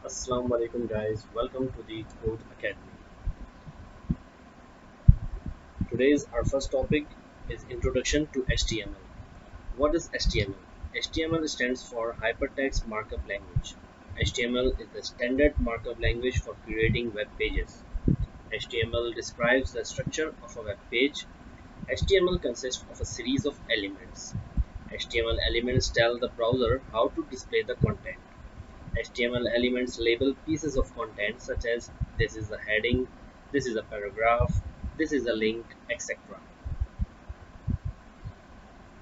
Assalamu alaikum guys, welcome to the Code Academy. Today's our first topic is Introduction to HTML. What is HTML? HTML stands for Hypertext Markup Language. HTML is the standard markup language for creating web pages. HTML describes the structure of a web page. HTML consists of a series of elements. HTML elements tell the browser how to display the content. HTML elements label pieces of content such as this is a heading, this is a paragraph, this is a link, etc.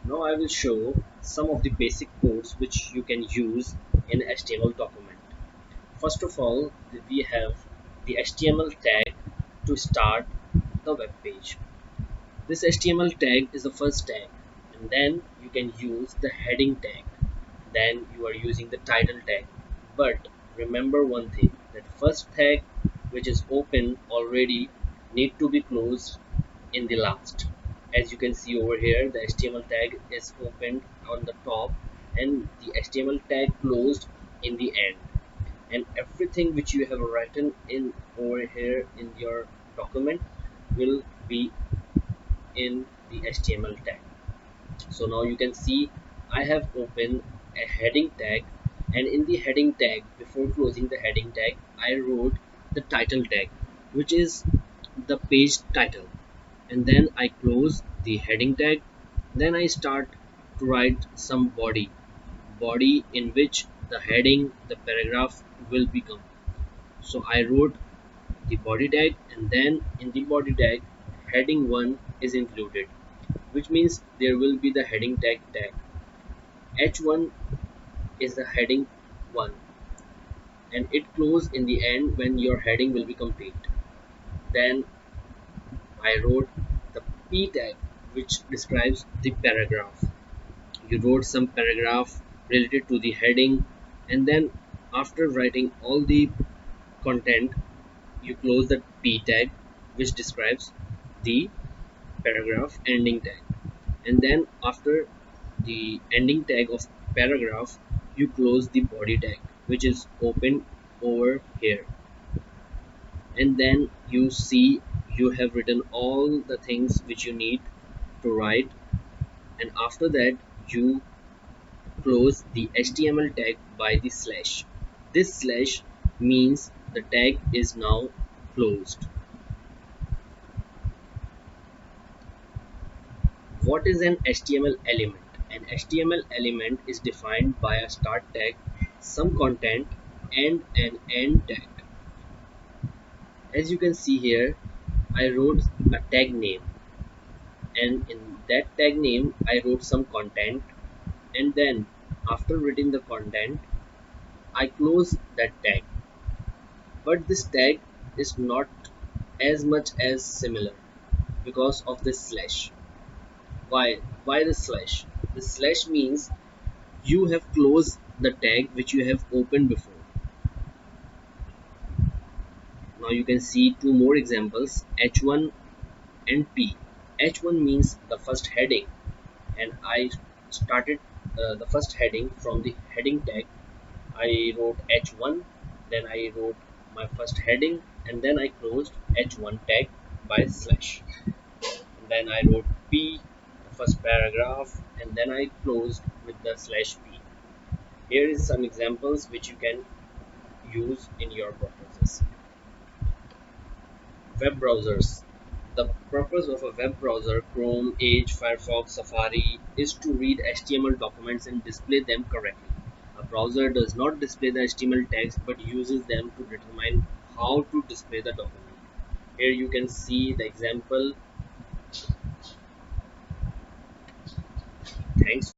Now I will show some of the basic codes which you can use in HTML document. First of all, we have the HTML tag to start the web page. This HTML tag is the first tag, and then you can use the heading tag. Then you are using the title tag. But remember one thing, that first tag which is open already need to be closed in the last. As you can see over here, the HTML tag is opened on the top and the HTML tag closed in the end. And everything which you have written in over here in your document will be in the HTML tag. So now you can see I have opened a heading tag, and in the heading tag, before closing the heading tag, I wrote the title tag, which is the page title, and then I close the heading tag. Then I start to write some body in which the heading, the paragraph will become. So I wrote the body tag, and then in the body tag heading 1 is included, which means there will be the heading tag. H1 is the heading 1, and it close in the end when your heading will be complete. Then I wrote the P tag, which describes the paragraph. You wrote some paragraph related to the heading, and then after writing all the content, you close the P tag, which describes the paragraph ending tag. And then after the ending tag of paragraph, you close the body tag, which is open over here. And then you see you have written all the things which you need to write, and after that you close the HTML tag by the slash. This slash means the tag is now closed. What is an HTML element? An HTML element is defined by a start tag, some content, and an end tag. As you can see here, I wrote a tag name, and in that tag name I wrote some content, and then after writing the content I close that tag. But this tag is not as much as similar because of this slash. Why the slash? The slash means you have closed the tag which you have opened before. Now you can see two more examples, H1 and P. H1 means the first heading, and I started the first heading from the heading tag. I wrote H1, then I wrote my first heading, and then I closed H1 tag by slash. And then I wrote P, the first paragraph, and then I closed with the slash P. Here is some examples which you can use in your purposes. Web browsers. The purpose of a web browser, Chrome, Edge, Firefox, Safari, is to read HTML documents and display them correctly. A browser does not display the HTML text but uses them to determine how to display the document. Here you can see the example. Thanks.